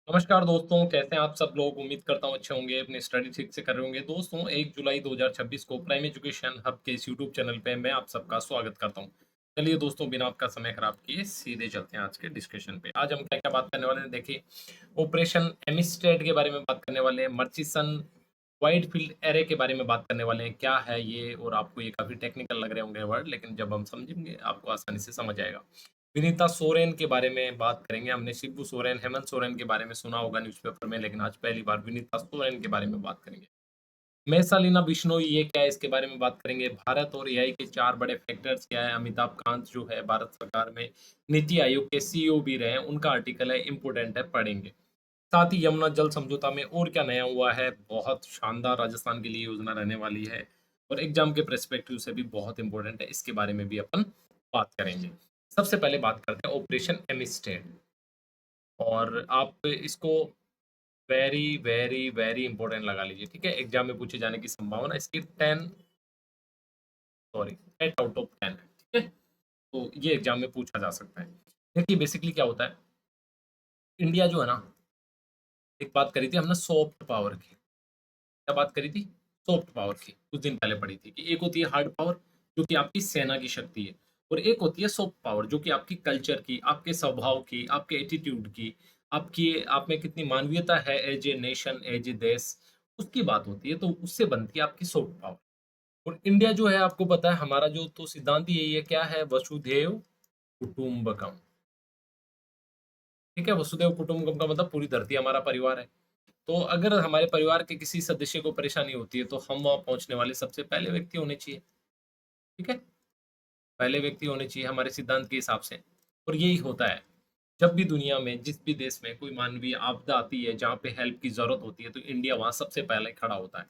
नमस्कार दोस्तों, कैसे हैं आप सब लोग? उम्मीद करता हूँ अच्छे होंगे, अपनी स्टडी ठीक से कर रहे होंगे। दोस्तों, 1 जुलाई 2026 को प्राइम एजुकेशन हब के इस यूट्यूब चैनल पे मैं आप सबका स्वागत करता हूँ। चलिए दोस्तों, बिना आपका समय खराब किए सीधे चलते हैं आज के डिस्कशन पे। आज हम क्या-क्या बात करने वाले हैं, देखिए, ऑपरेशन एमिस्टेड के बारे में बात करने वाले हैं, मर्चिसन वाइड फील्ड एरे के बारे में बात करने वाले हैं। क्या है ये? और आपको ये काफ़ी टेक्निकल लग रहे होंगे वर्ड, लेकिन जब हम समझेंगे आपको आसानी से समझ आएगा। विनीता सोरेन के बारे में बात करेंगे। हमने शिबू सोरेन, हेमंत सोरेन के बारे में सुना होगा न्यूज़पेपर में, लेकिन आज पहली बार विनीता सोरेन के बारे में बात करेंगे। मैसालिना बिश्नोई ये क्या है, इसके बारे में बात करेंगे। भारत और एआई के 4 बड़े फैक्टर्स क्या है। अमिताभ कांत जो है भारत सरकार में नीति आयोग के सीईओ भी रहे हैं, उनका आर्टिकल है, इम्पोर्टेंट है, पढ़ेंगे। साथ ही यमुना जल समझौता में और क्या नया हुआ है, बहुत शानदार राजस्थान के लिए योजना रहने वाली है और एग्जाम के पर्सपेक्टिव से भी बहुत इंपॉर्टेंट है, इसके बारे में भी अपन बात करेंगे। सबसे पहले बात करते हैं ऑपरेशन एमिस्टेड, और आप इसको वेरी वेरी वेरी इंपॉर्टेंट लगा लीजिए, ठीक है? एग्जाम में पूछे जाने की संभावना इसकी 10 सॉरी 8 आउट ऑफ 10 है, ठीक है? तो ये एग्जाम में पूछा जा सकता है। देखिए बेसिकली क्या होता है, इंडिया जो है ना, एक बात करी थी हमने सॉफ्ट पावर की। क्या बात करी थी? सॉफ्ट पावर की, कुछ दिन पहले पढ़ी थी कि एक होती है हार्ड पावर, जो कि आपकी सेना की शक्ति है, और एक होती है सॉफ्ट पावर, जो कि आपकी कल्चर की, आपके स्वभाव की, आपके एटीट्यूड की, आपकी आप में कितनी मानवीयता है as a nation, as a देश, उसकी बात होती है। तो उससे बनती है आपकी सॉफ्ट पावर। और इंडिया जो है, आपको पता है हमारा जो तो सिद्धांत ही यही है, क्या है? वसुधैव कुटुंबकम। ठीक है, वसुधैव कुटुंबकम का मतलब पूरी धरती हमारा परिवार है। तो अगर हमारे परिवार के किसी सदस्य को परेशानी होती है, तो हम वहाँ पहुँचने वाले सबसे पहले व्यक्ति होने चाहिए, ठीक है? पहले व्यक्ति होने चाहिए हमारे सिद्धांत के हिसाब से। और यही होता है, जब भी दुनिया में, जिस भी देश में कोई मानवीय आपदा आती है, जहाँ पे हेल्प की ज़रूरत होती है, तो इंडिया वहाँ सबसे पहले खड़ा होता है।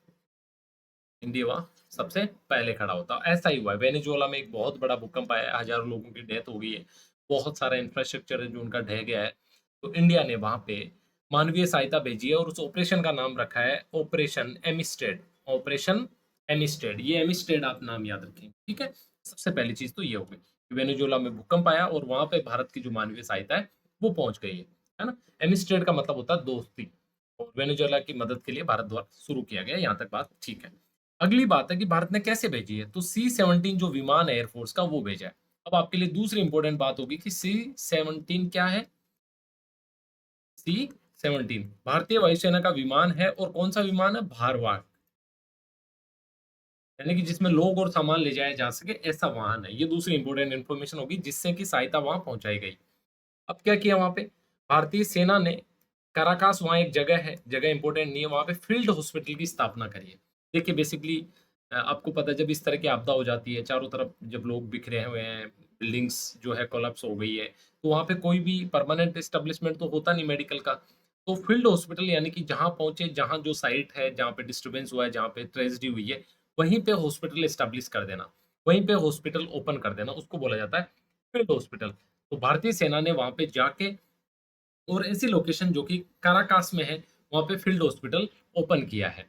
इंडिया वहाँ सबसे पहले खड़ा होता है। ऐसा ही हुआ है, वेनेजुएला में एक बहुत बड़ा भूकंप आया है, हज़ारों लोगों की डेथ हो गई है, बहुत सारा इंफ्रास्ट्रक्चर है जो उनका ढह गया है। तो इंडिया ने वहाँ पे मानवीय सहायता भेजी है और उस ऑपरेशन का नाम रखा है ऑपरेशन एमिस्टेड। ऑपरेशन एमिस्टेड, ये एमिस्टेड आप नाम याद रखें, ठीक है? सबसे पहली चीज़ तो ये हो गई कि वेनेजुएला में भूकंप आया और वहाँ पे भारत की जो मानवीय सहायता है, वो पहुँच गई है ना? एमिस्टेड का मतलब होता है दोस्ती, और वेनेजुएला की मदद के लिए भारत द्वारा शुरू किया गया, यहाँ तक बात ठीक है। अगली बात है कि भारत ने कैसे भेजी है, तो सी-17 जो विमान है एयरफोर्स का, वो भेजा है। अब आपके लिए दूसरी इंपॉर्टेंट बात होगी कि सी-17 क्या है? सी-17 भारतीय वायुसेना का विमान है, और कौन-सा विमान है? भारवाहक, यानी कि जिसमें लोग और सामान ले जाया जा सके, ऐसा वाहन है। ये दूसरी इंपॉर्टेंट इन्फॉर्मेशन होगी जिससे कि सहायता वहाँ पहुँचाई गई। अब क्या किया वहाँ पे? भारतीय सेना ने काराकास, वहाँ एक जगह है, जगह इंपॉर्टेंट नहीं है, वहाँ पे फील्ड हॉस्पिटल की स्थापना करी है। देखिए बेसिकली आपको पता है, जब इस तरह की आपदा हो जाती है, चारों तरफ जब लोग बिखरे हुए हैं, बिल्डिंग्स जो है कोलैप्स हो गई है, तो वहाँ पे कोई भी परमानेंट एस्टेब्लिशमेंट तो होता नहीं मेडिकल का। तो फील्ड हॉस्पिटल यानी कि जहाँ पहुँचे, जहाँ जो साइट है, जहाँ पे डिस्टर्बेंस हुआ है, जहाँ पे ट्रेजेडी हुई है, वहीं पे हॉस्पिटल एस्टेब्लिश कर देना, वहीं पे हॉस्पिटल ओपन कर देना, उसको बोला जाता है फील्ड हॉस्पिटल। तो भारतीय सेना ने वहाँ पे जाके, और ऐसी लोकेशन जो कि काराकास में है, वहाँ पे फील्ड हॉस्पिटल ओपन किया है।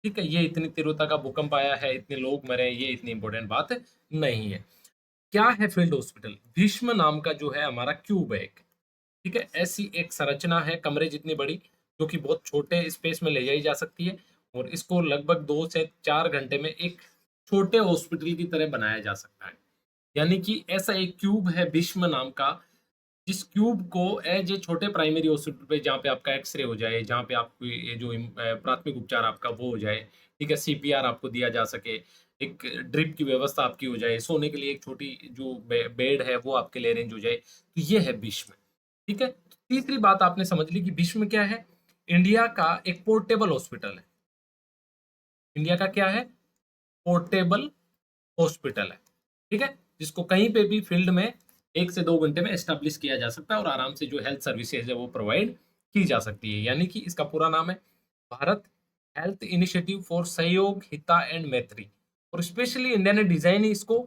ठीक है? ये इतनी तीव्रता का भूकंप आया है, इतने लोग मरे हैं, ये इतनी इम्पोर्टेंट बात नहीं है। क्या है फील्ड हॉस्पिटल? भीष्म नाम का जो है हमारा क्यूब है एक, ठीक है? ऐसी एक संरचना है कमरे जितनी बड़ी, जो कि बहुत छोटे स्पेस में ले जाई जा सकती है, और इसको लगभग 2 से 4 घंटे में एक छोटे हॉस्पिटल की तरह बनाया जा सकता है। यानी कि ऐसा एक क्यूब है भीष्म नाम का, जिस क्यूब को एज ए छोटे प्राइमरी हॉस्पिटल पे, जहाँ पे आपका एक्स-रे हो जाए, जहाँ पे आपको ये जो प्राथमिक उपचार आपका वो हो जाए, ठीक है? सीपीआर आपको दिया जा सके, एक ड्रिप की व्यवस्था आपकी हो जाए, सोने के लिए एक छोटी जो बेड है वो आपके लिए अरेंज हो जाए, तो ये है भीष्म, ठीक है? तो तीसरी बात आपने समझ ली कि भीष्म क्या है? इंडिया का एक पोर्टेबल हॉस्पिटल है। इंडिया का क्या है? पोर्टेबल हॉस्पिटल है, ठीक है? जिसको कहीं पे भी फील्ड में 1 से 2 घंटे में एस्टेब्लिश किया जा सकता है, और आराम से जो हेल्थ सर्विसेज है वो प्रोवाइड की जा सकती है। यानी कि इसका पूरा नाम है भारत हेल्थ इनिशिएटिव फॉर सहयोग, हिता एंड मैत्री, और स्पेशली इंडिया ने डिज़ाइन ही इसको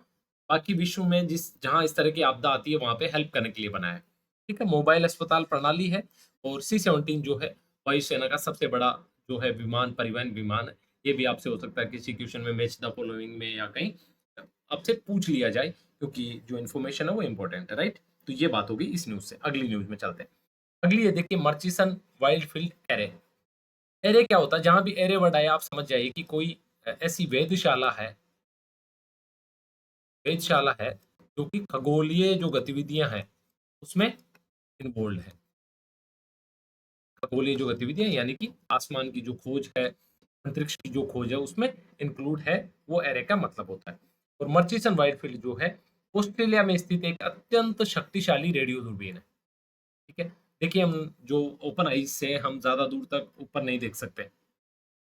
बाकी विश्व में जिस जहाँ इस तरह की आपदा आती है, वहाँ पे हेल्प करने के लिए बनाया है। ठीक है? मोबाइल अस्पताल प्रणाली है, और सी-17 जो है वायुसेना का सबसे बड़ा जो है विमान, परिवहन विमान है। ये भी आपसे हो सकता है किसी क्वेश्चन में, मैच द फॉलोइंग में या कहीं आपसे पूछ लिया जाए, क्योंकि जो इन्फॉर्मेशन है वो इम्पोर्टेंट है, राइट? तो ये बात होगी इस न्यूज़ से। अगली न्यूज़ में चलते हैं। अगली है, देखिए, Murchison wild field array. Array क्या होता है? जहाँ भी एरे वर्ड आया आप समझ जाइए कि कोई ऐसी वेधशाला है जो कि खगोलीय जो गतिविधियाँ हैं, उसमें इन्वॉल्वड है। खगोलीय जो गतिविधियाँ यानी कि आसमान की जो खोज है, अंतरिक्ष की जो खोज है उसमें इंक्लूड है, वो एरे का मतलब होता है। और मर्चिसन वाइडफील्ड जो है, ऑस्ट्रेलिया में स्थित एक अत्यंत शक्तिशाली रेडियो दूरबीन है। ठीक है? देखिए हम जो ओपन आईज से हम ज़्यादा दूर तक ऊपर नहीं देख सकते।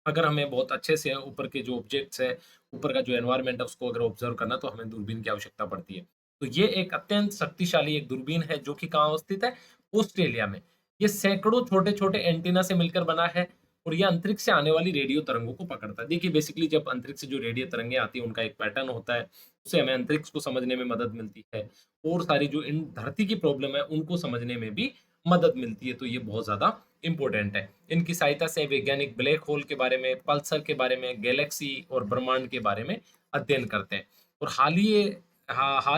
अगर हमें बहुत अच्छे से ऊपर के जो ऑब्जेक्ट्स है, ऊपर का जो एनवायरनमेंट है उसको अगर ऑब्जर्व करना है तो हमें दूरबीन की आवश्यकता पड़ती है। तो ये एक अत्यंत शक्तिशाली एक दूरबीन है जो कि कहाँ स्थित है? ऑस्ट्रेलिया में। ये सैकड़ों छोटे-छोटे एंटीना से मिलकर बना है और ये अंतरिक्ष से आने वाली रेडियो तरंगों को पकड़ता है। देखिए बेसिकली जब अंतरिक्ष से जो रेडियो तरंगें आती हैं उनका एक पैटर्न होता है, उससे हमें अंतरिक्ष को समझने में मदद मिलती है और सारी जो इन धरती की प्रॉब्लम है उनको समझने में भी मदद मिलती है। तो ये बहुत ज़्यादा इम्पोर्टेंट है। इनकी सहायता से वैज्ञानिक ब्लैक होल के बारे में, पल्सर के बारे में, गैलेक्सी और ब्रह्मांड के बारे में अध्ययन करते हैं। और हाल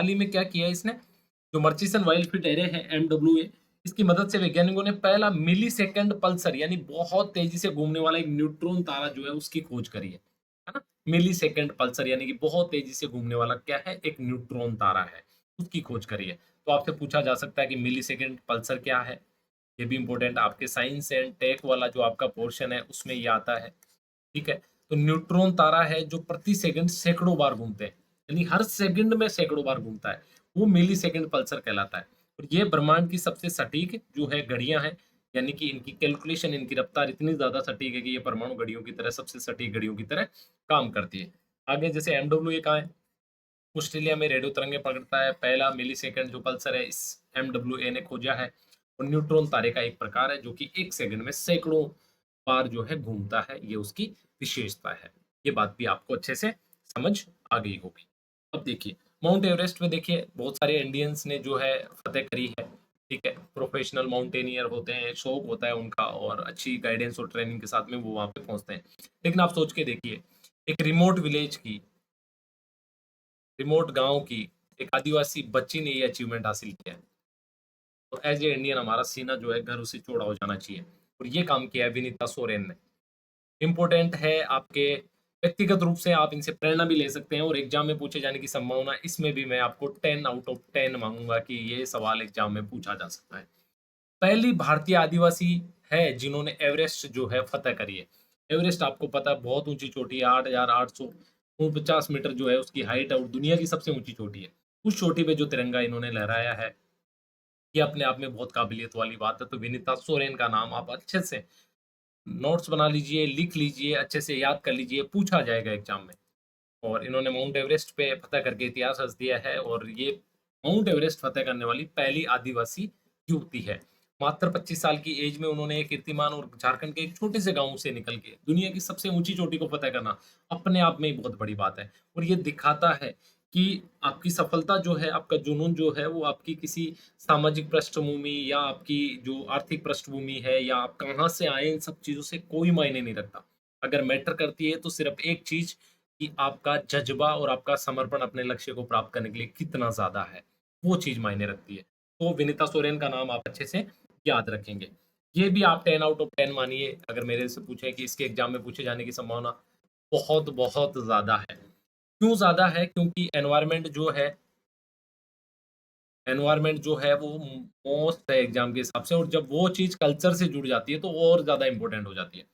ही में क्या किया है इसने, जो मर्चिसन वाइल्ड एरे है एमडब्ल्यूए, इसकी मदद से वैज्ञानिकों ने पहला मिलीसेकंड पल्सर यानी बहुत तेजी से घूमने वाला एक न्यूट्रॉन तारा जो है उसकी खोज करी है ना? मिलीसेकंड पल्सर यानी कि बहुत तेजी से घूमने वाला क्या है? एक न्यूट्रॉन तारा है, उसकी खोज करी है। तो आपसे पूछा जा सकता है कि मिलीसेकंड पल्सर क्या है? ये भी इम्पोर्टेंट आपके साइंस एंड टेक वाला जो आपका पोर्शन है उसमें ये आता है। ठीक है? तो न्यूट्रॉन तारा है जो प्रति सेकंड सैकड़ों बार घूमते हैं, यानी हर सेकंड में सैकड़ों बार घूमता है, वो मिली सेकंड पल्सर कहलाता है। और ये ब्रह्मांड की सबसे सटीक जो है घड़ियां हैं, यानी कि इनकी कैलकुलेशन, इनकी रफ्तार इतनी ज्यादा सटीक है कि ये परमाणु घड़ियों की तरह, सबसे सटीक घड़ियों की तरह काम करती है। आगे जैसे एमडब्ल्यू कहाँ है? ऑस्ट्रेलिया में रेडियो तरंगें पकड़ता है। पहला मिलीसेकंड जो पल्सर है इस एमडब्ल्यूए ने खोजा है। और न्यूट्रॉन तारे का एक प्रकार है जो कि 1 सेकंड में सैकड़ों बार जो है घूमता है, ये उसकी विशेषता है। ये बात भी आपको अच्छे से समझ आ गई होगी। अब देखिए, माउंट एवरेस्ट में देखिए बहुत सारे इंडियंस ने जो है फतह करी है। ठीक है? प्रोफेशनल माउंटेनियर होते हैं, शौक होता है उनका और अच्छी गाइडेंस और ट्रेनिंग के साथ में वो वहाँ पे पहुँचते हैं। लेकिन आप सोच के देखिए, एक रिमोट गाँव की एक आदिवासी बच्ची ने ये अचीवमेंट हासिल किया है। तो एज़ ए इंडियन हमारा सीना जो है घर से चौड़ा हो जाना चाहिए। और ये काम किया है विनीता सोरेन ने। इम्पोर्टेंट है आपके व्यक्तिगत रूप से आप इनसे प्रेरणा भी ले सकते हैं और एग्ज़ाम में पूछे जाने की संभावना इसमें भी मैं आपको 10 आउट ऑफ 10 माँगूँगा कि ये सवाल एग्ज़ाम में पूछा जा सकता है। पहली भारतीय आदिवासी है जिन्होंने एवरेस्ट जो है फतह करी है। एवरेस्ट आपको पता है बहुत ऊँची चोटी है, 8,849 मीटर जो है उसकी हाइट है और दुनिया की सबसे ऊँची चोटी है। उस चोटी पे जो तिरंगा इन्होंने लहराया है, ये अपने आप में बहुत काबिलियत वाली बात है। तो विनीता सोरेन का नाम आप अच्छे से नोट्स बना लीजिए, लिख लीजिए, अच्छे से याद कर लीजिए, पूछा जाएगा एग्ज़ाम में। और इन्होंने माउंट एवरेस्ट पे फतह करके इतिहास रच दिया है और ये माउंट एवरेस्ट फतह करने वाली पहली आदिवासी युवती है। मात्र 25 साल की एज में उन्होंने एक कीर्तिमान और झारखंड के एक छोटे से गाँव से निकल के दुनिया की सबसे ऊँची चोटी को फतह करना अपने आप में ही बहुत बड़ी बात है। और ये दिखाता है कि आपकी सफलता जो है, आपका जुनून जो है वो आपकी किसी सामाजिक पृष्ठभूमि या आपकी जो आर्थिक पृष्ठभूमि है या आप कहाँ से आए, इन सब चीज़ों से कोई मायने नहीं रखता। अगर मैटर करती है तो सिर्फ़ एक चीज़ कि आपका जज़्बा और आपका समर्पण अपने लक्ष्य को प्राप्त करने के लिए कितना ज़्यादा है, वो चीज़ मायने रखती है। तो विनीता सोरेन का नाम आप अच्छे से याद रखेंगे। ये भी आप 10 आउट ऑफ 10 मानिए, अगर मेरे से पूछें कि इसके एग्ज़ाम में पूछे जाने की संभावना बहुत-बहुत ज़्यादा है। क्यों ज़्यादा है? क्योंकि एनवायरनमेंट जो है वो मोस्ट है एग्ज़ाम के हिसाब से और जब वो चीज़ कल्चर से जुड़ जाती है तो और ज़्यादा इम्पोर्टेंट हो जाती है।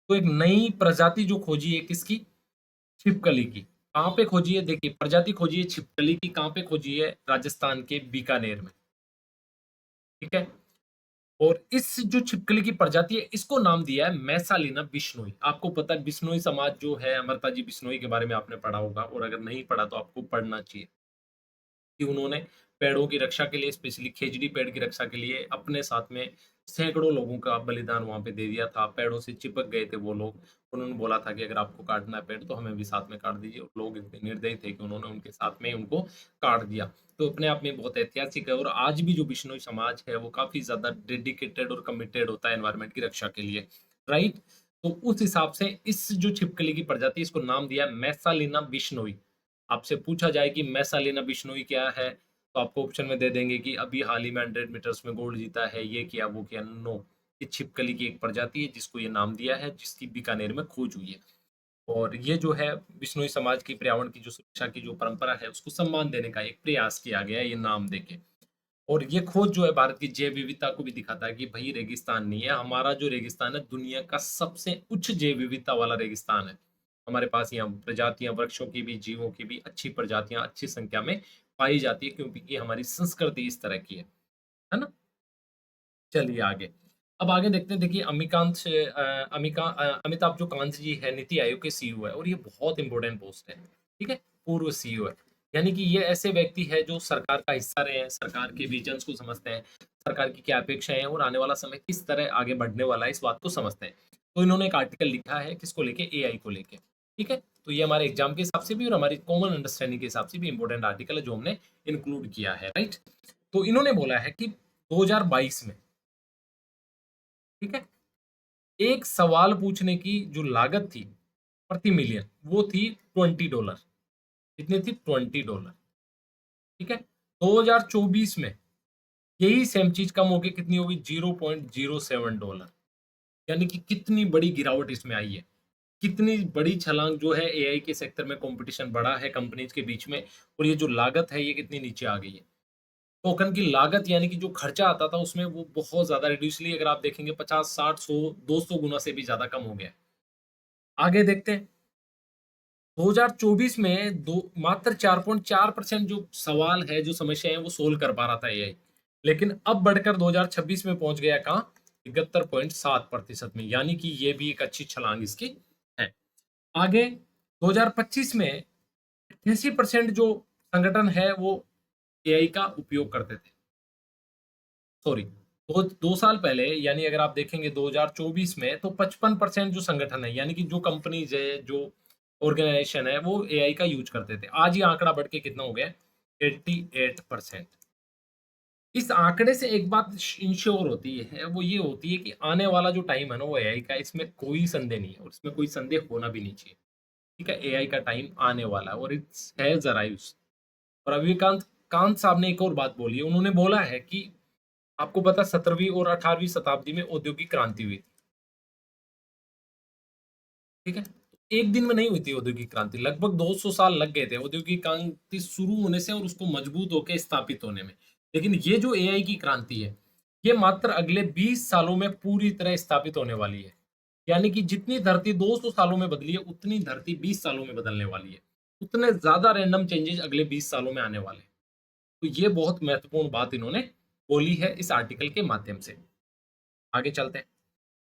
तो एक नई प्रजाति जो खोजी है किसकी? छिपकली की। कहाँ पे खोजी है? देखिए, प्रजाति खोजी है छिपकली की, कहाँ पे खोजी है? राजस्थान के बीकानेर में, ठीक है? और इस जो छिपकली की प्रजाति है, इसको नाम दिया है मैसालिना बिश्नोई। आपको पता है बिश्नोई समाज जो है, अमरता जी बिश्नोई के बारे में आपने पढ़ा होगा और अगर नहीं पढ़ा तो आपको पढ़ना चाहिए। कि उन्होंने पेड़ों की रक्षा के लिए, स्पेशली खेजड़ी पेड़ की रक्षा के लिए अपने साथ में सैकड़ों लोगों का बलिदान वहाँ पे दे दिया था। पेड़ों से चिपक गए थे वो लोग। उन्होंने बोला था कि अगर आपको काटना है पेड़ तो हमें भी साथ में काट दीजिए और लोग इतने निर्दयी थे कि उन्होंने उनके साथ में उनको काट दिया। तो अपने आप में बहुत ऐतिहासिक है और आज भी जो बिश्नोई समाज है वो काफ़ी ज़्यादा डेडिकेटेड और कमिटेड होता है एनवायरनमेंट की रक्षा के लिए, राइट? तो उस हिसाब से इस जो छिपकली की प्रजाति, इसको नाम दिया मैसालिना बिश्नोई। आपसे पूछा जाए कि मैसालिना बिश्नोई क्या है? तो आपको ऑप्शन में दे देंगे कि अभी हाल ही में 100 मीटर्स में गोल्ड जीता है, ये किया, वो किया। नो, ये छिपकली की एक प्रजाति है जिसको ये नाम दिया है, जिसकी बीकानेर में खोज हुई है। और ये जो है बिश्नोई समाज की पर्यावरण की जो सुरक्षा की जो परंपरा है उसको सम्मान देने का एक प्रयास किया गया है ये नाम देके। और ये खोज जो है भारत की जैव विविधता को भी दिखाता है कि भाई रेगिस्तान नहीं है, हमारा जो रेगिस्तान है दुनिया का सबसे उच्च जैव विविधता वाला रेगिस्तान है। हमारे पास यहाँ प्रजातियां, वृक्षों की भी, जीवों की भी अच्छी प्रजातियां अच्छी संख्या में पाई जाती है, क्योंकि ये हमारी संस्कृति इस तरह की है ना? चलिए आगे। अब आगे देखते हैं, देखिए अमिताभ जो कांत जी है, नीति आयोग के सीईओ है और ये बहुत इंपॉर्टेंट पोस्ट है, ठीक है? पूर्व सीईओ है। यानी कि ये ऐसे व्यक्ति है जो सरकार का हिस्सा रहे हैं, सरकार के विजन्स को समझते हैं, सरकार की क्या अपेक्षाएँ हैं और आने वाला समय किस तरह आगे बढ़ने वाला है, इस बात को समझते हैं। तो इन्होंने एक आर्टिकल लिखा है किसको लेके? एआई को लेके, ठीक है? तो ये हमारे एग्ज़ाम के हिसाब से भी और हमारी कॉमन अंडरस्टैंडिंग के हिसाब से भी इंपॉर्टेंट आर्टिकल है जो हमने इंक्लूड किया है, राइट? तो इन्होंने बोला है कि 2022 में, ठीक है? एक सवाल पूछने की जो लागत थी प्रति मिलियन, वो थी $20। कितनी थी? $20, ठीक है? 2024 में यही सेम चीज कम होके कितनी होगी? $0.07। यानी कि कितनी बड़ी गिरावट इसमें आई है, कितनी बड़ी छलांग जो है एआई के सेक्टर में, कंपटीशन बढ़ा है कंपनीज के बीच में, और ये जो लागत है ये कितनी नीचे आ गई है। टोकन की लागत यानी कि जो खर्चा आता था उसमें, वो बहुत ज्यादा रिड्यूसली, अगर आप देखेंगे 50, 60, 100, 200 गुना से भी ज्यादा कम हो गया है। आगे देखते हैं। 2024 में दो मात्र 4.4% जो सवाल है, जो समस्या है, वो सोल्व कर पा रहा था एआई। लेकिन अब बढ़कर 2026 में पहुंच गया कहाँ? 71.7% में। यानी कि ये भी एक अच्छी छलांग इसकी है। आगे 2025 में 88% जो संगठन है वो एआई का उपयोग करते थे। सॉरी, दो साल पहले, यानी अगर आप देखेंगे 2024 में, तो 55% जो संगठन है, यानी कि जो कंपनीज है, जो ऑर्गेनाइजेशन है, वो एआई का यूज करते थे। आज ये आंकड़ा बढ़ के कितना हो गया? 88%। इस आंकड़े से एक बात इंश्योर होती है, वो ये होती है कि आने वाला जो टाइम है ना वो एआई का, इसमें कोई संदेह नहीं है और इसमें कोई संदेह होना भी नहीं चाहिए। ठीक है, एआई का टाइम आने वाला है और इट्स हैज अराइव्ड। और अभिकांत कांत साहब ने एक और बात बोली है, उन्होंने बोला है कि आपको पता 17वीं और 18वीं शताब्दी में औद्योगिक क्रांति हुई थी, ठीक है? तो एक दिन में नहीं हुई थी औद्योगिक क्रांति, लगभग 200 साल लग गए थे औद्योगिक क्रांति शुरू होने से और उसको मजबूत होकर स्थापित होने में। लेकिन ये जो एआई की क्रांति है, ये मात्र अगले 20 सालों में पूरी तरह स्थापित होने वाली है। यानी कि जितनी धरती 200 सालों में बदली है, उतनी धरती 20 सालों में बदलने वाली है। उतने ज्यादा रैंडम चेंजेस अगले 20 सालों में आने वाले हैं। तो ये बहुत महत्वपूर्ण बात इन्होंने बोली है इस आर्टिकल के माध्यम से। आगे चलते हैं।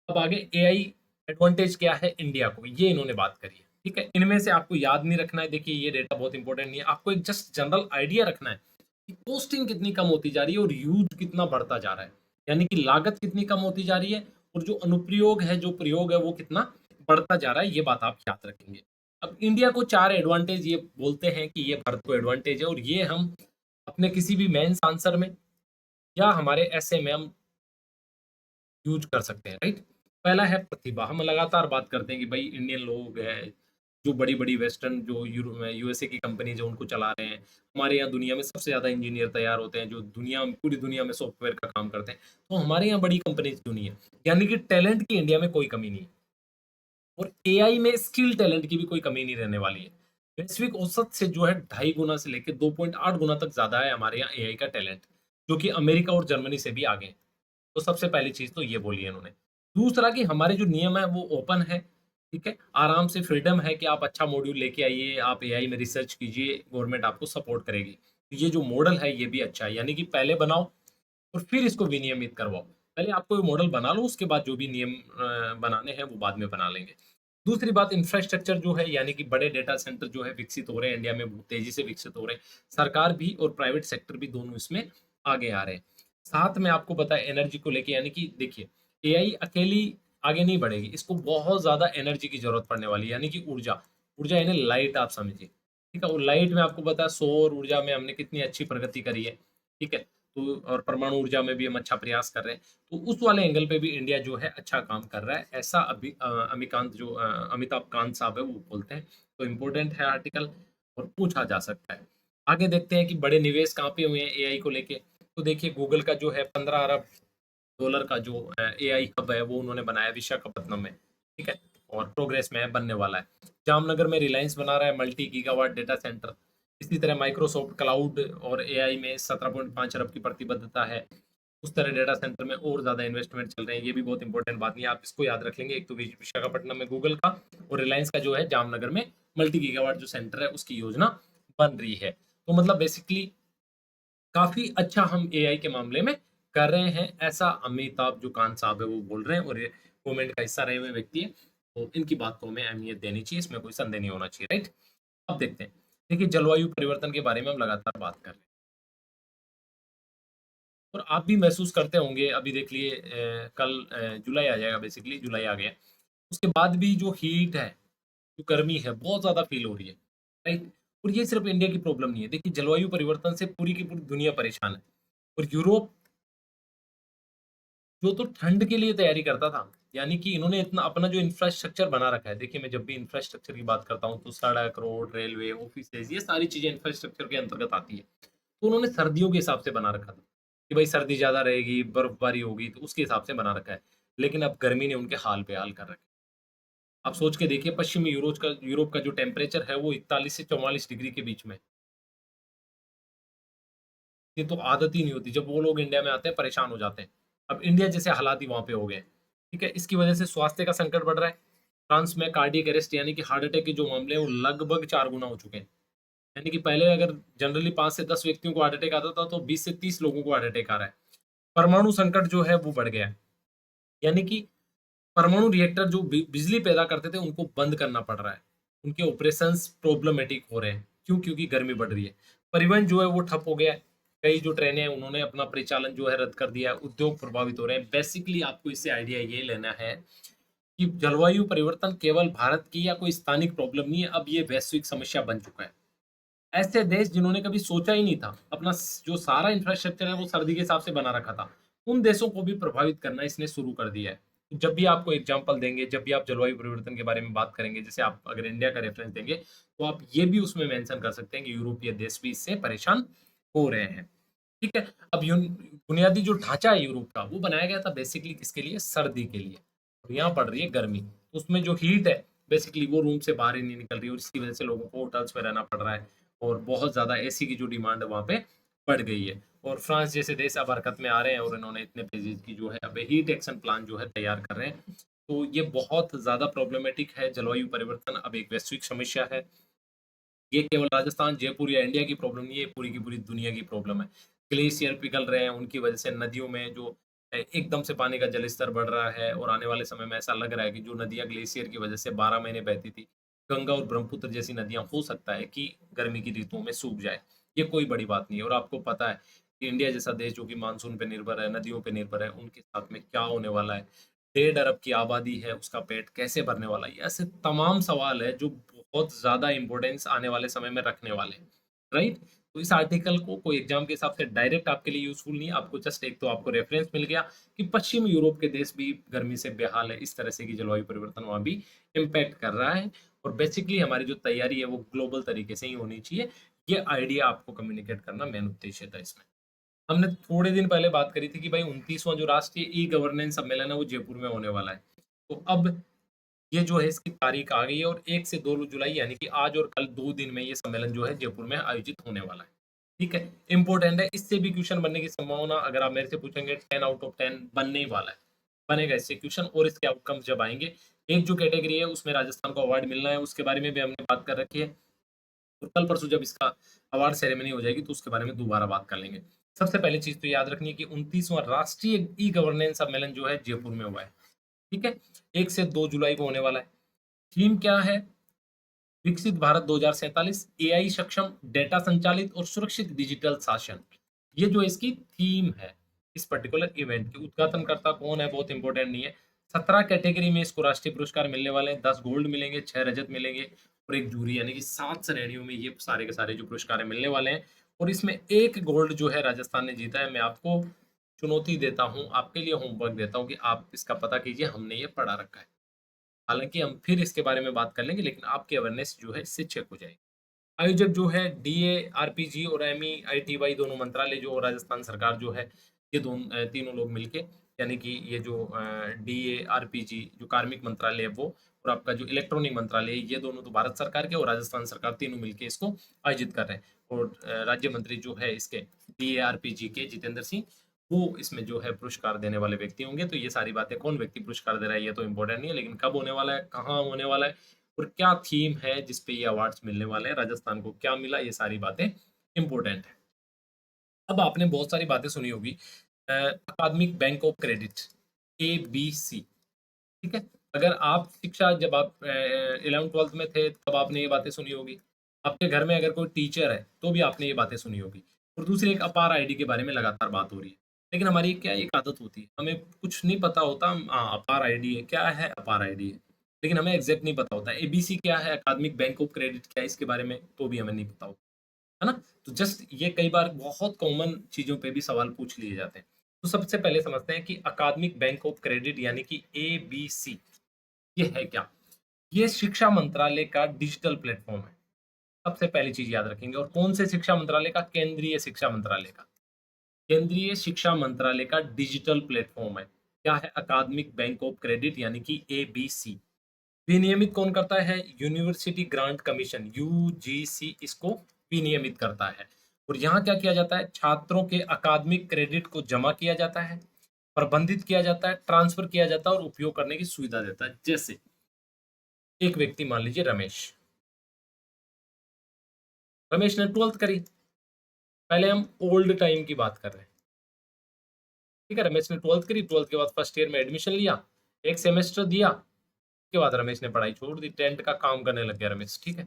अब आगे एआई एडवांटेज क्या है इंडिया को, ये इन्होंने बात करी है, ठीक है? इनमें से आपको याद नहीं रखना है, देखिए ये डेटा बहुत इंपॉर्टेंट नहीं है, आपको एक जस्ट जनरल आइडिया रखना है कि कॉस्टिंग कितनी कम होती जा रही है और यूज कितना बढ़ता जा रहा है। यानी कि लागत कितनी कम होती जा रही है और जो अनुप्रयोग है, जो प्रयोग है, वो कितना बढ़ता जा रहा है, ये बात आप याद रखेंगे। अब इंडिया को 4 एडवांटेज ये बोलते हैं कि ये भारत को एडवांटेज है, और ये हम अपने किसी भी मेंस आंसर में या हमारे ऐसे में हम यूज कर सकते हैं, राइट? पहला है प्रतिभा। हम लगातार बात करते हैं कि भाई इंडियन लोग हैं जो बड़ी-बड़ी वेस्टर्न, जो यूएसए की कंपनीज़ है उनको चला रहे हैं। हमारे यहाँ दुनिया में सबसे ज़्यादा इंजीनियर तैयार होते हैं जो पूरी दुनिया में सॉफ्टवेयर का काम करते हैं। तो हमारे यहाँ बड़ी कंपनीज़ क्यों नहीं है? यानी कि टैलेंट की इंडिया में कोई कमी नहीं है और एआई में स्किल टैलेंट की भी कोई कमी नहीं रहने वाली है। वैश्विक औसत से जो है 2.5 गुना से लेके 2.8 गुना तक ज़्यादा है हमारे यहाँ एआई का टैलेंट, जो कि अमेरिका और जर्मनी से भी आगे है। तो सबसे पहली चीज़ तो ये बोली है इन्होंने। दूसरा कि हमारे जो नियम है वो ओपन है, ठीक है? आराम से फ्रीडम है कि आप अच्छा मॉड्यूल लेके आइए, आप एआई में रिसर्च कीजिए, गवर्नमेंट आपको सपोर्ट करेगी। तो ये जो मॉडल है ये भी अच्छा है, यानी कि पहले बनाओ और फिर इसको विनियमित करवाओ। पहले आप कोई मॉडल बना लो, उसके बाद जो भी नियम बनाने हैं वो बाद में बना लेंगे। दूसरी बात, इंफ्रास्ट्रक्चर जो है, यानी कि बड़े डेटा सेंटर जो है विकसित हो रहे हैं इंडिया में, बहुत तेज़ी से विकसित हो रहे हैं। सरकार भी और प्राइवेट सेक्टर भी दोनों इसमें आगे आ रहे हैं। साथ में आपको पता है एनर्जी को लेके, यानी कि देखिए एआई अकेली आगे नहीं बढ़ेगी, इसको बहुत ज़्यादा एनर्जी की ज़रूरत पड़ने वाली है, यानी कि ऊर्जा। ऊर्जा यानी लाइट आप समझिए, ठीक है? और लाइट में आपको पता है सौर ऊर्जा में हमने कितनी अच्छी प्रगति करी है, ठीक है? तो और परमाणु ऊर्जा में भी हम अच्छा प्रयास कर रहे हैं। तो उस वाले एंगल पे भी इंडिया जो है अच्छा काम कर रहा है, ऐसा अमिताभ कांत साहब है वो बोलते हैं। तो इम्पोर्टेंट है आर्टिकल और पूछा जा सकता है। आगे देखते हैं कि बड़े निवेश कहाँ पे हुए हैं एआई को लेके। तो देखिए गूगल का जो है 15 अरब डॉलर का जो एआई हब है वो उन्होंने बनाया विशाखापत्तनम में, ठीक है, और प्रोग्रेस में है, बनने वाला है। जामनगर में रिलायंस बना रहा है मल्टी गीगावाट डेटा सेंटर। इसी तरह माइक्रोसॉफ्ट क्लाउड और एआई में 17.5 अरब की प्रतिबद्धता है। उस तरह डेटा सेंटर में और ज़्यादा इन्वेस्टमेंट चल रहे हैं। ये भी बहुत इंपॉर्टेंट बात नहीं है, आप इसको याद रख लेंगे। एक तो विशाखापट्टनम में गूगल का और रिलायंस का जो है जामनगर में मल्टी गीगावाट जो सेंटर है उसकी योजना बन रही है। तो मतलब बेसिकली काफ़ी अच्छा हम एआई के मामले में कर रहे हैं, ऐसा अमिताभ जो कांत साहब है वो बोल रहे हैं, और ये मूवमेंट का हिस्सा रहे हुए व्यक्ति है। तो इनकी बात को हमें अहमियत देनी चाहिए, इसमें कोई संदेह नहीं होना चाहिए, राइट। अब देखते हैं। देखिए, जलवायु परिवर्तन के बारे में हम लगातार बात कर रहे हैं, और आप भी महसूस करते होंगे। अभी देख लिए कल जुलाई आ जाएगा, बेसिकली जुलाई आ गया। उसके बाद भी जो हीट है, जो गर्मी है, बहुत ज़्यादा फ़ील हो रही है, राइट? और ये सिर्फ़ इंडिया की प्रॉब्लम नहीं है। देखिए, जलवायु परिवर्तन से पूरी की पूरी दुनिया परेशान है, और यूरोप जो तो ठंड के लिए तैयारी करता था, यानी कि इन्होंने इतना अपना जो इंफ्रास्ट्रक्चर बना रखा है। देखिए, मैं जब भी इंफ्रास्ट्रक्चर की बात करता हूँ, तो सड़क, रोड, रेलवे, ऑफ़िसेज़, ये सारी चीज़ें इंफ्रास्ट्रक्चर के अंतर्गत आती है। तो उन्होंने सर्दियों के हिसाब से बना रखा था, कि भाई सर्दी ज़्यादा रहेगी, बर्फ़बारी होगी, तो उसके हिसाब से बना रखा है। लेकिन अब गर्मी ने उनके हाल बेहाल कर रखे हैं। आप सोच के देखिए, पश्चिमी यूरोप का जो टेम्परेचर है, वो 41 से 44 डिग्री के बीच में। ये तो आदत ही नहीं होती, जब वो लोग इंडिया में आते हैं, परेशान हो जाते हैं। अब इंडिया जैसे हालात ही वहाँ पे हो गए हैं, ठीक है? इसकी वजह से स्वास्थ्य का संकट बढ़ रहा है। फ्रांस में कार्डियक अरेस्ट यानी कि हार्ट अटैक के जो मामले हैं, वो लगभग 4 गुना हो चुके हैं। यानी कि पहले अगर जनरली 5 से 10 व्यक्तियों को हार्ट अटैक आता था, तो 20 से 30 लोगों को हार्ट अटैक आ रहा है। परमाणु संकट जो है, वो बढ़ गया है। यानी कि परमाणु रिएक्टर जो बिजली पैदा करते थे, उनको बंद करना पड़ रहा है। उनके ऑपरेशंस प्रॉब्लमेटिक हो रहे हैं। क्यों? क्योंकि गर्मी बढ़ रही है। परिवहन जो है वो ठप हो गया है। कई जो ट्रेनें हैं उन्होंने अपना परिचालन जो है रद्द कर दिया है। उद्योग प्रभावित हो रहे हैं। बेसिकली आपको इससे आइडिया ये लेना है कि जलवायु परिवर्तन केवल भारत की या कोई स्थानिक प्रॉब्लम नहीं है, अब ये वैश्विक समस्या बन चुका है। ऐसे देश जिन्होंने कभी सोचा ही नहीं था, अपना जो सारा इंफ्रास्ट्रक्चर है वो सर्दी के हिसाब से बना रखा था, उन देशों को भी प्रभावित करना इसने शुरू कर दिया है। जब भी आपको एग्जाम्पल देंगे, जब भी आप जलवायु परिवर्तन के बारे में बात करेंगे, जैसे आप अगर इंडिया का रेफरेंस देंगे, तो आप ये भी उसमें मेंशन कर सकते हैं कि यूरोपीय देश भी इससे परेशान हो रहे हैं। ठीक है? अब बुनियादी जो ढांचा है यूरोप का, वो बनाया गया था बेसिकली किसके लिए? सर्दी के लिए। और यहाँ पड़ रही है गर्मी। तो उसमें जो हीट है, बेसिकली वो रूम से बाहर ही नहीं निकल रही है, और इसकी वजह से लोगों को होटल्स में रहना पड़ रहा है, और बहुत ज़्यादा एसी की जो डिमांड है वहाँ पे बढ़ गई है। और फ्रांस जैसे देश अब हरकत में आ रहे हैं, और इन्होंने इतने पेजेज़ की जो है अब हीट एक्शन प्लान जो है तैयार कर रहे हैं। तो ये बहुत ज़्यादा प्रॉब्लमैटिक है। जलवायु परिवर्तन अब एक वैश्विक समस्या है। ये केवल राजस्थान, जयपुर या इंडिया की प्रॉब्लम नहीं है, ये पूरी की पूरी दुनिया की प्रॉब्लम है। ग्लेशियर पिघल रहे हैं, उनकी वजह से नदियों में जो एकदम से पानी का जलस्तर बढ़ रहा है, और आने वाले समय में ऐसा लग रहा है कि जो नदियाँ ग्लेशियर की वजह से 12 महीने बहती थी, गंगा और ब्रह्मपुत्र जैसी नदियाँ हो सकता है कि गर्मी की ऋतुओं में सूख जाए। ये कोई बड़ी बात नहीं है, और आपको पता है कि इंडिया जैसा देश जो कि मानसून पे निर्भर है, नदियों पे निर्भर है, उनके साथ में क्या होने वाला है? 1.5 अरब की आबादी है, उसका पेट कैसे भरने वाला है? ये ऐसे तमाम सवाल है जो बहुत ज़्यादा इम्पोर्टेंस आने वाले समय में रखने वाले हैं, राइट? तो इस आर्टिकल को कोई एग्ज़ाम के हिसाब से डायरेक्ट आपके लिए यूज़फुल नहीं है, आपको जस्ट एक तो आपको रेफ़रेंस मिल गया कि पश्चिम यूरोप के देश भी गर्मी से बेहाल है, इस तरह से कि जलवायु परिवर्तन वहाँ भी इम्पैक्ट कर रहा है, और बेसिकली हमारी जो तैयारी है वो ग्लोबल तरीके से ही होनी चाहिए। ये आइडिया आपको कम्युनिकेट करना मेन उद्देश्य था इसमें। हमने थोड़े दिन पहले बात करी थी कि भाई 29वां जो राष्ट्रीय ई-गवर्नेंस सम्मेलन है वो जयपुर में होने वाला है। तो अब ये जो है इसकी तारीख आ गई है, और 1 से 2 जुलाई यानी कि आज और कल 2 दिन में ये सम्मेलन जो है जयपुर में आयोजित होने वाला है। ठीक है? इम्पोर्टेंट है, इससे भी क्वेश्चन बनने की संभावना अगर आप मेरे से पूछेंगे 10 आउट ऑफ 10 बनने ही वाला है। बनेगा इससे क्वेश्चन, और इसके आउटकम्स जब आएँगे, एक जो कैटेगरी है उसमें राजस्थान को अवार्ड मिलना है, उसके बारे में भी हमने बात कर रखी है। और कल परसों जब इसका अवार्ड सेरेमनी हो जाएगी, तो उसके बारे में दोबारा बात कर लेंगे। सबसे पहली चीज़ तो याद रखनी है कि 29वां राष्ट्रीय ई-गवर्नेंस सम्मेलन जो है जयपुर में हुआ है। ठीक है? 1 से 2 जुलाई को होने वाला है। थीम क्या है? विकसित भारत 2047, एआई सक्षम, डेटा संचालित और सुरक्षित डिजिटल शासन। ये जो इसकी थीम है, इस पर्टिकुलर इवेंट की उद्घाटनकर्ता कौन है बहुत इंपॉर्टेंट नहीं है। 17 कैटेगरी में इसको राष्ट्रीय पुरस्कार मिलने वाले हैं, 10 गोल्ड मिलेंगे, 6 रजत मिलेंगे, और एक जूरी, यानी कि 7 श्रेणियों में ये सारे के सारे जो पुरस्कार है मिलने वाले हैं। और इसमें एक गोल्ड जो है राजस्थान ने जीता है। मैं आपको चुनौती देता हूँ, आपके लिए होमवर्क देता हूँ कि आप इसका पता कीजिए, हमने ये पढ़ा रखा है। हालाँकि हम फिर इसके बारे में बात कर लेंगे, लेकिन आपकी अवेयरनेस जो है इससे चेक हो जाएगी। आयोजक जो है डीए, आरपीजी और एमईआईटीवाई दोनों मंत्रालय जो, राजस्थान सरकार जो है, ये तीनों लोग मिलके यानी कि ये जो DARPG जो कार्मिक मंत्रालय है वो, और आपका जो इलेक्ट्रॉनिक मंत्रालय है, ये दोनों तो भारत सरकार के और राजस्थान सरकार तीनों मिलके इसको आयोजित कर रहे हैं। और राज्य मंत्री जो है इसके DARPG के जितेंद्र सिंह, वो इसमें जो है पुरस्कार देने वाले व्यक्ति होंगे। तो ये सारी बातें कौन व्यक्ति पुरस्कार दे रहा है ये तो इम्पोर्टेंट नहीं है, लेकिन कब होने वाला है, कहाँ होने वाला है और क्या थीम है जिसपे ये अवार्ड्स मिलने वाले हैं, राजस्थान को क्या मिला, ये सारी बातें इम्पोर्टेंट है। अब आपने बहुत सारी बातें सुनी होगी, अकादमिक बैंक ऑफ क्रेडिट, ABC, ठीक है। अगर आप शिक्षा जब आप 11th-12th में थे तब आपने ये बातें सुनी होगी। आपके घर में अगर कोई टीचर है तो भी आपने ये बातें सुनी होगी। और दूसरी एक अपार आईडी के बारे में लगातार बात हो रही है। लेकिन हमारी क्या एक आदत होती है, हमें कुछ नहीं पता होता, हम अपार आईडी है, क्या है अपार आईडी है, लेकिन हमें एग्जैक्ट नहीं पता होता। ABC क्या है, अकादमिक बैंक ऑफ क्रेडिट क्या है, इसके बारे में तो भी हमें नहीं पता होता, है ना? तो जस्ट ये कई बार बहुत कॉमन चीज़ों पे भी सवाल पूछ लिए जाते हैं। तो सबसे पहले समझते हैं कि अकादमिक बैंक ऑफ क्रेडिट यानी कि ABC ये है क्या? ये शिक्षा मंत्रालय का डिजिटल प्लेटफ़ॉर्म है। सबसे पहली चीज़ याद रखेंगे, और कौन से शिक्षा मंत्रालय का? केंद्रीय शिक्षा मंत्रालय का। केंद्रीय शिक्षा मंत्रालय का डिजिटल प्लेटफ़ॉर्म है। क्या है? अकादमिक बैंक ऑफ क्रेडिट यानी कि ABC। विनियमित कौन करता है? यूनिवर्सिटी ग्रांट कमीशन UGC इसको विनियमित करता है। और यहाँ क्या किया जाता है? छात्रों के अकादमिक क्रेडिट को जमा किया जाता है, प्रबंधित किया जाता है, ट्रांसफर किया जाता है और उपयोग करने की सुविधा देता है। जैसे एक व्यक्ति मान लीजिए रमेश, रमेश ने 12th करी। पहले हम ओल्ड टाइम की बात कर रहे हैं, ठीक है। रमेश ने 12th करी, 12th के बाद फर्स्ट ईयर में एडमिशन लिया, एक सेमेस्टर दिया, उसके बाद रमेश ने पढ़ाई छोड़ दी, 10th का काम करने लग गया रमेश, ठीक है।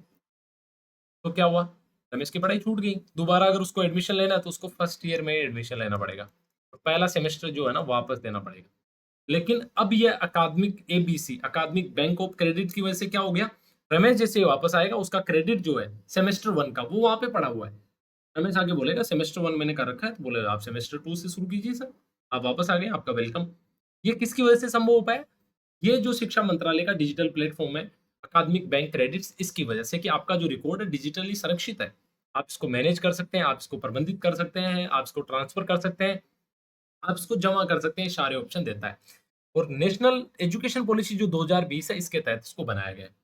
तो क्या हुआ? रमेश की पढ़ाई छूट गई। दोबारा अगर उसको एडमिशन लेना है तो उसको फर्स्ट ईयर में एडमिशन लेना पड़ेगा। तो पहला सेमेस्टर जो है ना वापस देना पड़ेगा। लेकिन अब ये अकादमिक ABC अकादमिक बैंक ऑफ क्रेडिट की वजह से क्या हो गया? रमेश जैसे ही वापस आएगा उसका क्रेडिट जो है सेमेस्टर 1 का वो वहाँ पे पड़ा हुआ है। रमेश आगे बोलेगा सेमेस्टर 1 मैंने कर रखा है, तो बोलेगा आप सेमेस्टर 2 से शुरू कीजिए सर। आप वापस आ गए, आपका वेलकम। ये किसकी वजह से संभव हो पाया? ये जो शिक्षा मंत्रालय का डिजिटल प्लेटफॉर्म है अकादमिक बैंक क्रेडिट्स, इसकी वजह से कि आपका जो रिकॉर्ड है डिजिटली संरक्षित है। आप इसको मैनेज कर सकते हैं, आप इसको प्रबंधित कर सकते हैं, आप इसको ट्रांसफर कर सकते हैं, आप इसको जमा कर सकते हैं, सारे ऑप्शन देता है। और नेशनल एजुकेशन पॉलिसी जो 2020 है इसके तहत इसको बनाया गया है।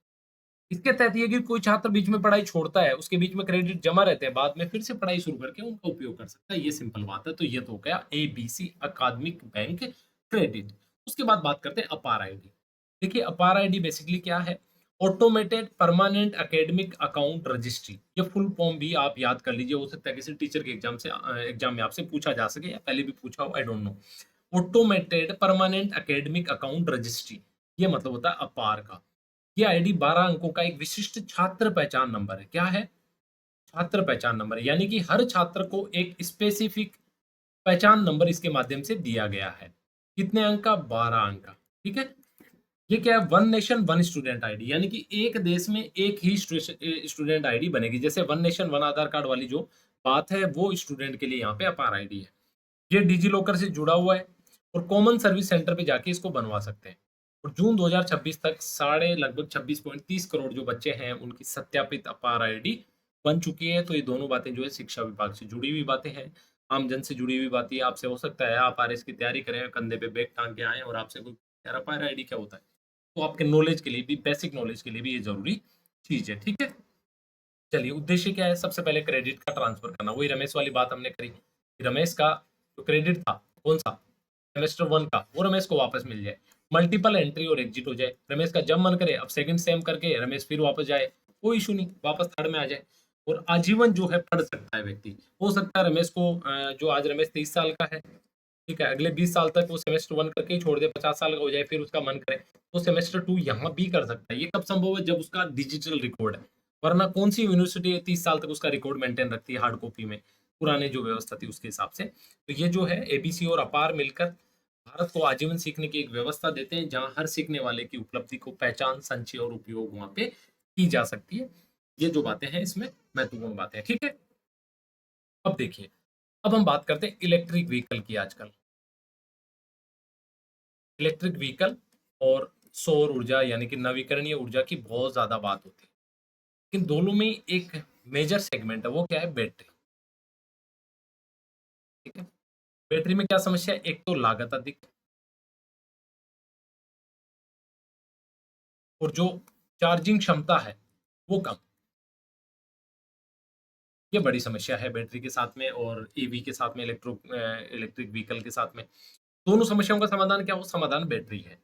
इसके तहत ये कि कोई छात्र बीच में पढ़ाई छोड़ता है, उसके बीच में क्रेडिट जमा रहते हैं, बाद में फिर से पढ़ाई शुरू करके उनका उपयोग कर सकता है। ये सिंपल बात है। तो ये तो हो गया ABC अकादमिक बैंक क्रेडिट। उसके बाद बात करते हैं अपार आईडी। देखिए अपार आईडी बेसिकली क्या है? Automated permanent academic account registry. ये फुल फॉर्म भी आप याद कर लीजिए, हो सकता है किसी टीचर के एग्जाम में आपसे पूछा जा सके या पहले भी पूछा हो, I don't know. Automated permanent academic account registry, ये मतलब होता है अपार का। ये आईडी 12 अंकों का एक विशिष्ट छात्र पहचान नंबर है। क्या है? छात्र पहचान नंबर है, यानी कि हर छात्र को एक स्पेसिफिक पहचान नंबर इसके माध्यम से दिया गया है। कितने अंक का? 12 अंक का, ठीक है। ये क्या है? One nation one student ID, यानी कि एक देश में एक ही स्टूडेंट आईडी बनेगी। जैसे वन नेशन वन आधार कार्ड वाली जो बात है वो स्टूडेंट के लिए यहाँ पे अपार आईडी है। ये डिजी लॉकर से जुड़ा हुआ है और कॉमन सर्विस सेंटर पे जाके इसको बनवा सकते हैं। और जून 2026 तक साढ़े लगभग 26.30 करोड़ जो बच्चे हैं उनकी सत्यापित अपार आईडी बन चुकी है। तो ये दोनों बातें जो है शिक्षा विभाग से जुड़ी हुई बातें हैं, आम जन से जुड़ी हुई बातें। आपसे हो सकता है आप RS की तैयारी करें, कंधे पे बैग टांग के आए और आपसे कोई यार अपार आईडी क्या होता है, तो आपके नॉलेज के लिए भी, बेसिक नॉलेज के लिए भी ये जरूरी चीज है, ठीक है। चलिए उद्देश्य क्या है? सबसे पहले क्रेडिट का ट्रांसफर करना, वही रमेश वाली बात हमने करी। रमेश का जो क्रेडिट था कौन सा? सेमेस्टर 1 का, वो रमेश को वापस मिल जाए। मल्टीपल एंट्री और एग्जिट हो जाए, रमेश का जब मन करे अब सेकंड सेम करके रमेश फिर वापस जाए, कोई इशू नहीं, वापस थर्ड में आ जाए। और आजीवन जो है पढ़ सकता है व्यक्ति। हो सकता है रमेश को जो आज रमेश 23 साल का है, ठीक है, अगले 20 साल तक वो सेमेस्टर 1 करके ही छोड़ दे, 50 साल का हो जाए फिर उसका मन करे तो सेमेस्टर 2 यहाँ भी कर सकता है। ये कब संभव है? जब उसका डिजिटल रिकॉर्ड है। वरना कौन सी यूनिवर्सिटी 30 साल तक उसका रिकॉर्ड मेंटेन रखती है हार्ड कॉपी में, पुराने जो व्यवस्था थी उसके हिसाब से। तो ये जो है ABC और अपार मिलकर भारत को आजीवन सीखने की एक व्यवस्था देते हैं, जहां हर सीखने वाले की उपलब्धि को पहचान, संचय और उपयोग वहां पे की जा सकती है। ये जो बातें हैं इसमें महत्वपूर्ण बातें हैं, ठीक है। अब देखिए, अब हम बात करते हैं इलेक्ट्रिक व्हीकल की। आजकल इलेक्ट्रिक व्हीकल और सौर ऊर्जा यानी कि नवीकरणीय ऊर्जा की बहुत ज्यादा बात होती है, लेकिन दोनों में एक मेजर सेगमेंट है, वो क्या है? बैटरी, ठीक है। बैटरी में क्या समस्या है? एक तो लागत अधिक, और जो चार्जिंग क्षमता है वो कम। ये बड़ी समस्या है बैटरी के साथ में और ईवी के साथ में, इलेक्ट्रिक व्हीकल के साथ में। दोनों समस्याओं का समाधान क्या हो? समाधान बैटरी है।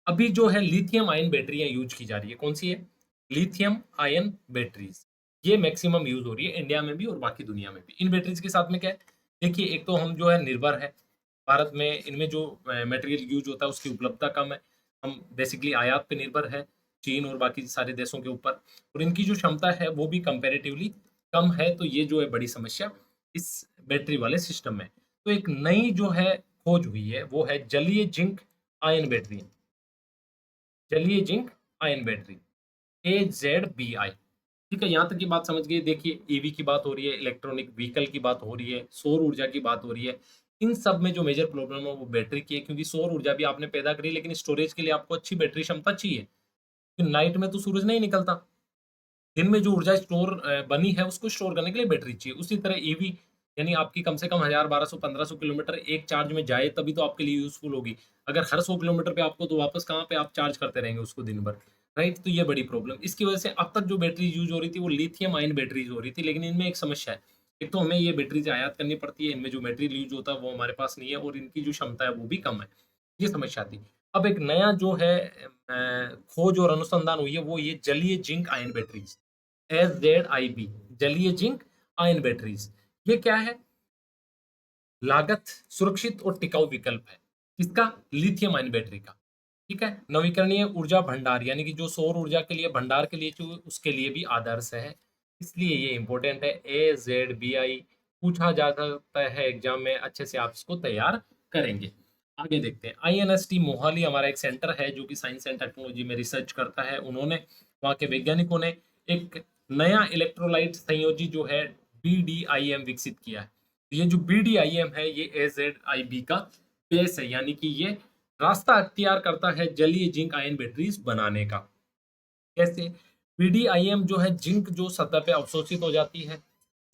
अभी जो है लिथियम आयन बैटरियाँ यूज़ की जा रही है। कौन-सी है? Lithium ion batteries. ये मैक्सिमम यूज़ हो रही है इंडिया में भी और बाकी दुनिया में भी। इन बैटरीज़ के साथ में क्या है? देखिए, एक तो हम जो है निर्भर है। भारत में इनमें जो मटेरियल यूज़ होता है उसकी उपलब्धता कम है। हम बेसिकली आयात पे निर्भर है, चीन और बाकी सारे देशों के ऊपर, और इनकी जो क्षमता है वो भी कंपैरेटिवली कम है। तो ये जो है बड़ी समस्या इस बैटरी वाले सिस्टम में। तो एक नई जो है खोज हुई है वो है जलीय जिंक आयन बैटरी। जलीय जिंक आयन बैटरी, AZBI। ठीक है, यहाँ तक की बात समझ गए। देखिए, ईवी की बात हो रही है, इलेक्ट्रॉनिक व्हीकल की बात हो रही है, सौर ऊर्जा की बात हो रही है। इन सब में जो मेजर प्रॉब्लम है वो बैटरी की है, क्योंकि सौर ऊर्जा भी आपने पैदा करी, लेकिन स्टोरेज के लिए आपको अच्छी बैटरी क्षमता चाहिए। कि नाइट में तो सूरज नहीं निकलता। दिन में जो ऊर्जा बनी है उसको स्टोर करने के लिए बैटरी चाहिए। उसी तरह ईवी, यानी आपकी कम से कम 1000, 1200, 1500 किलोमीटर एक चार्ज में जाए तभी तो आपके लिए यूज़फुल होगी। अगर हर 100 किलोमीटर पे आपको, तो वापस कहाँ पे आप चार्ज करते रहेंगे उसको दिन भर, राइट? तो ये बड़ी प्रॉब्लम। इसकी वजह से अब तक जो बैटरी यूज़ हो रही थी वो लिथियम आयन बैटरीज़ हो रही थी, लेकिन इनमें एक समस्या है। एक तो हमें ये बैटरीज़ आयात करनी पड़ती है, इनमें जो मटेरियल यूज़ होता है वो हमारे पास नहीं है और इनकी जो क्षमता है वो भी कम है। ये समस्या थी। अब एक नया जो है खोज और अनुसंधान हुई है वो ये जलीय जिंक आयन बैटरीज़। SZIB, जलीय जिंक आयन बैटरीज। ये क्या है? लागत, सुरक्षित और टिकाऊ विकल्प है। किसका? लिथियम आयन बैटरी का। ठीक है, नवीकरणीय ऊर्जा भंडार, यानी कि जो सौर ऊर्जा के लिए भंडार के लिए जो उसके लिए भी आदर्श है, इसलिए ये इंपॉर्टेंट है। AZBI पूछा जा सकता है एग्जाम में, अच्छे से आप इसको तैयार करेंगे। आगे देखते हैं। INST मोहाली हमारा एक सेंटर है जो कि साइंस एंड टेक्नोलॉजी में रिसर्च करता है। उन्होंने, वहाँ के वैज्ञानिकों ने एक नया इलेक्ट्रोलाइट संयोजी जो है BDIM विकसित किया है। ये जो BDIM है ये AZIB का बेस है, यानी कि ये रास्ता अख्तियार करता है जलीय जिंक आयन बैटरीज बनाने का। कैसे? PDIM जो है, जिंक जो सतह पे अवशोषित हो जाती है,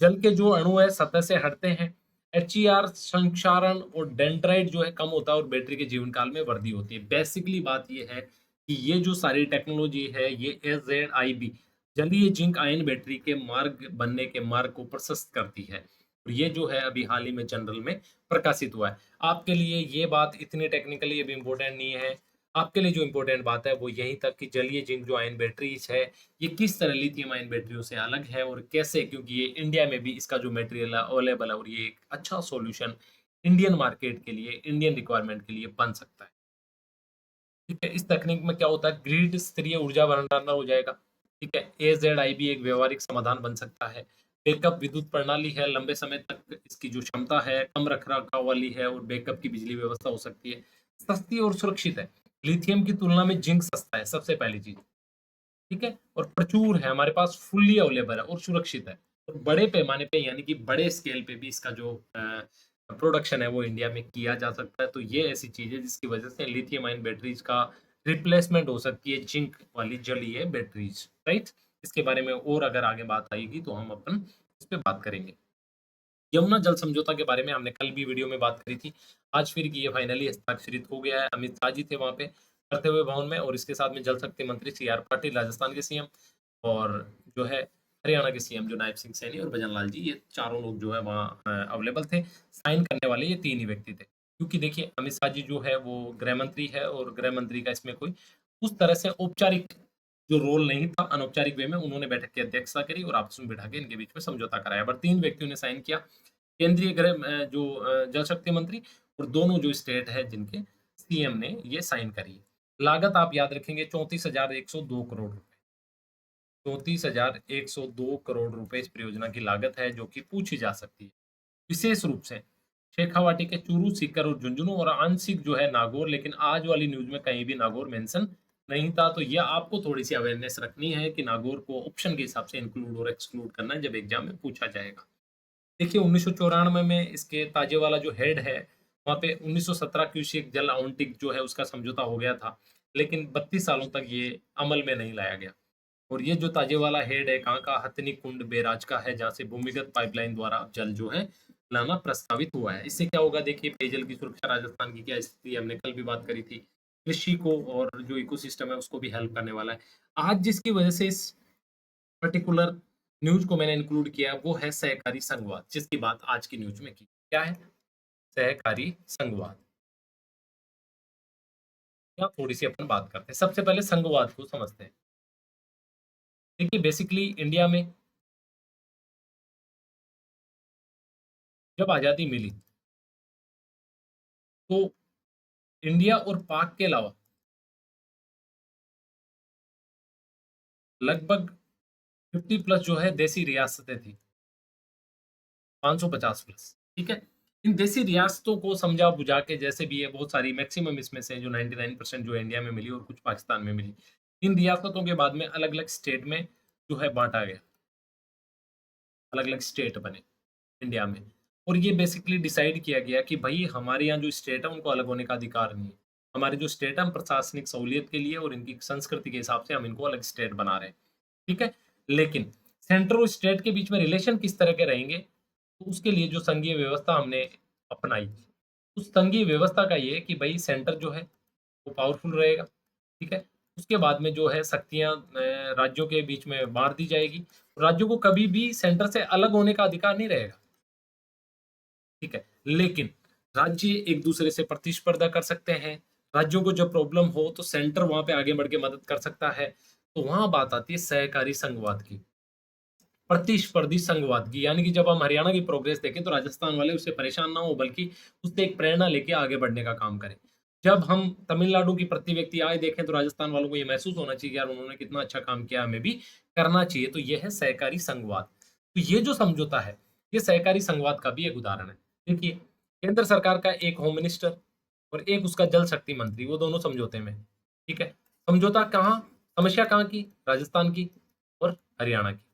जल के जो अणु है सतह से हटते हैं, HER संक्षारण और डेंड्राइट जो है कम होता है और बैटरी के जीवन काल में वृद्धि होती है। बेसिकली बात ये है कि ये जो सारी टेक्नोलॉजी है ये AZIB जलीय जिंक आयन बैटरी के मार्ग बनने के मार्ग को प्रशस्त करती है। और ये जो है अभी हाल ही में जर्नल में प्रकाशित हुआ है। आपके लिए ये बात इतनी टेक्निकली अभी इम्पोर्टेंट नहीं है। आपके लिए जो इम्पोर्टेंट बात है वो यहीं तक कि जलीय जिंक जो आयन बैटरीज है ये किस तरह लिथियम आयन बैटरियों से अलग है और कैसे, क्योंकि ये इंडिया में भी इसका जो मटेरियल है अवेलेबल है और ये एक अच्छा सॉल्यूशन इंडियन मार्केट के लिए, इंडियन रिक्वायरमेंट के लिए बन सकता है। ठीक है, इस तकनीक में क्या होता है, ग्रिड स्तरीय ऊर्जा भंडारण हो जाएगा। ठीक है, AZIB एक व्यवहारिक समाधान बन सकता है। बैकअप विद्युत प्रणाली है, लंबे समय तक इसकी जो क्षमता है कम रखरखाव वाली है और बैकअप की बिजली व्यवस्था हो सकती है। सस्ती और सुरक्षित है। लिथियम की तुलना में जिंक सस्ता है, सबसे पहली चीज। ठीक है, और प्रचुर है हमारे पास, फुल्ली अवेलेबल है और सुरक्षित है। और बड़े पैमाने पे, यानी कि बड़े स्केल पे भी इसका जो प्रोडक्शन है वो इंडिया में किया जा सकता है। तो ये ऐसी चीज है जिसकी वजह से लिथियम आयन बैटरीज का रिप्लेसमेंट हो सकती है जिंक वाली जलीय बैटरीज, राइट? इसके बारे में और अगर आगे बात आएगी तो हम अपन इस पे बात करेंगे। यमुना जल समझौता के बारे में हमने कल भी वीडियो में बात करी थी। आज फिर ये फाइनली हस्ताक्षरित हो गया है। अमित शाह जी थे वहाँ पे करते हुए भवन में, और इसके साथ में जल शक्ति मंत्री CR पाटिल राजस्थान के CM, और जो है हरियाणा के CM जो नायब सिंह सैनी और भजन लाल जी, ये चारों लोग जो है वहाँ अवेलेबल थे। साइन करने वाले ये 3 ही व्यक्ति थे। क्योंकि देखिए, अमित शाह जी जो है वो गृह मंत्री है और गृह मंत्री का इसमें कोई उस तरह से औपचारिक जो रोल नहीं था, अनौपचारिक वे में उन्होंने बैठक की अध्यक्षता करी और आपस में बिठा के इनके बीच में समझौता कराया। बट 3 व्यक्तियों ने साइन किया। केंद्रीय जल शक्ति मंत्री और दोनों जो स्टेट है जिनके CM ने ये साइन करी है। लागत आप याद रखेंगे 34,102 करोड़ रुपए। 34,102 करोड़ रुपए इस परियोजना की लागत है जो कि पूछी जा सकती है। विशेष रूप से शेखावाटी के चूरू, सीकर और झुंझुनू और आंशिक जो है नागौर, लेकिन आज वाली न्यूज में कहीं भी नागौर मेंशन नहीं था। तो ये आपको थोड़ी सी अवेयरनेस रखनी है कि नागौर को ऑप्शन के हिसाब से इंक्लूड और एक्सक्लूड करना है जब एग्जाम में पूछा जाएगा। देखिए, 1994 में इसके ताजेवाला जो हेड है, वहाँ पे 1917 क्यूसेक जल आवंटित जो है उसका समझौता हो गया था, लेकिन 32 सालों तक ये अमल में नहीं लाया गया। और ये जो ताजेवाला हेड है कहाँ का? हथनी कुंड बैराज का है, जहाँ से भूमिगत पाइपलाइन द्वारा जल जो है लाना प्रस्तावित हुआ है। इससे क्या होगा? देखिए, पेयजल की सुरक्षा राजस्थान की क्या स्थिति है, हमने कल भी बात करी थी कृषि को और जो इकोसिस्टम है उसको भी हेल्प करने वाला है। आज जिसकी वजह से इस पर्टिकुलर न्यूज़ को मैंने इंक्लूड किया वो है सहकारी संघवाद, जिसकी बात आज की न्यूज़ में की। क्या है? सहकारी संघवाद। क्या थोड़ी-सी अपन बात करते हैं। सबसे पहले संघवाद को समझते हैं। देखिए बेसिकली इंडिया में जब आज़ादी मिली, तो इंडिया और पाक के अलावा लगभग 50 प्लस जो है देसी रियासतें थी, 550 प्लस, ठीक है? इन देसी रियासतों को समझा-बुझा के जैसे भी है बहुत सारी मैक्सिमम इसमें से जो 99% जो है इंडिया में मिली और कुछ पाकिस्तान में मिली। इन रियासतों के बाद में अलग-अलग स्टेट में जो है बाँटा गया, अलग-अलग स्टेट बने इंडिया में। और ये बेसिकली डिसाइड किया गया कि भई हमारे यहाँ जो स्टेट है उनको अलग होने का अधिकार नहीं है। हमारे जो स्टेट है हम प्रशासनिक सहूलियत के लिए और इनकी संस्कृति के हिसाब से हम इनको अलग स्टेट बना रहे हैं। ठीक है? लेकिन सेंटर और स्टेट के बीच में रिलेशन किस तरह के रहेंगे, तो उसके लिए जो संघीय व्यवस्था हमने अपनाई, उस संघीय व्यवस्था का ये है कि भई सेंटर जो है, वो पावरफुल रहेगा, ठीक है? उसके बाद में जो है शक्तियाँ राज्यों के बीच में बाँट दी जाएगी। राज्यों को कभी भी सेंटर से अलग होने का अधिकार नहीं रहेगा, ठीक है? लेकिन राज्य एक-दूसरे से प्रतिस्पर्धा कर सकते हैं। राज्यों को जब प्रॉब्लम हो, तो सेंटर वहाँ पे आगे बढ़ के मदद कर सकता है। तो वहाँ बात आती है सहकारी संघवाद की। प्रतिस्पर्धी संघवाद की, यानी कि जब हम हरियाणा की प्रोग्रेस देखें तो राजस्थान वाले उससे परेशान ना हो बल्कि उससे एक प्रेरणा लेके आगे बढ़ने का काम करें। जब हम तमिलनाडु की प्रति व्यक्ति आय देखें तो राजस्थान वालों को ये महसूस होना चाहिए यार उन्होंने कितना अच्छा काम किया, हमें भी करना चाहिए। तो ये है सहकारी संघवाद। तो ये जो समझौता है, ये सहकारी संघवाद का भी एक उदाहरण है। देखिए, केंद्र सरकार का एक होम मिनिस्टर और एक उसका जल शक्ति मंत्री, वो दोनों समझौते में, ठीक है? समझौता कहाँ, समस्या कहाँ की? राजस्थान की और हरियाणा की।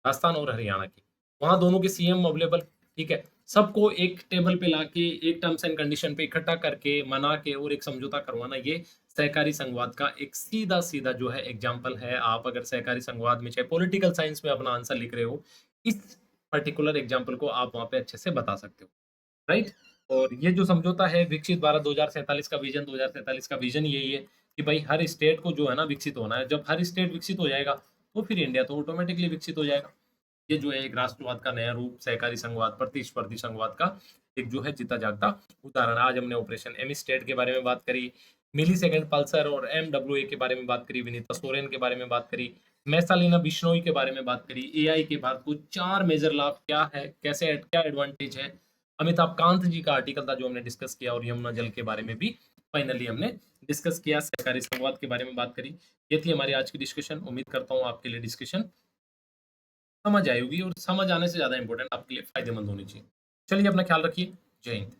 राजस्थान और हरियाणा की। वहाँ दोनों के सीएम अवेलेबल, ठीक है? सबको एक टेबल पे लाके, एक टर्म्स एंड कंडीशन पे इकट्ठा करके, मना के और एक समझौता करवाना, ये सहकारी संघवाद का एक सीधा-सीधा जो है एग्ज़ाम्पल है। आप अगर सहकारी संघवाद में चाहे पॉलिटिकल साइंस में अपना आंसर लिख रहे हो, इस पर्टिकुलर एग्ज़ाम्पल को आप वहाँ पे अच्छे से बता सकते हो, राइट? और ये जो समझौता है विकसित भारत 2047 का विज़न 2047 का विज़न यही है कि भाई हर स्टेट को जो है ना विकसित होना है। जब हर स्टेट विकसित हो जाएगा, तो फिर इंडिया तो ऑटोमैटिकली विकसित हो जाएगा। ये जो है एक राष्ट्रवाद का नया रूप, सहकारी संघवाद, प्रतिस्पर्धी संघवाद का एक जो है जीता जागता उदाहरण। आज हमने ऑपरेशन एमी स्टेट के बारे में बात करी, मिलीसेकंड पल्सर और एमडब्ल्यूए के बारे में बात करी, विनीता सोरेन के बारे में बात करी, मैसालिना बिश्नोई के बारे में बात करी, एआई के भारत को 4 मेजर लाभ क्या है, कैसे क्या एडवांटेज है। अमिताभ कांत जी का आर्टिकल था जो हमने डिस्कस किया और यमुना जल के बारे में भी फाइनली हमने डिस्कस किया, सहकारी संघवाद के बारे में बात करी। ये थी हमारी आज की डिस्कशन। उम्मीद करता हूँ आपके लिए डिस्कशन समझ आई होगी और समझ आने से ज़्यादा इम्पोर्टेंट आपके लिए फ़ायदेमंद होनी चाहिए। चलिए अपना ख़्याल रखिए। जय हिंद।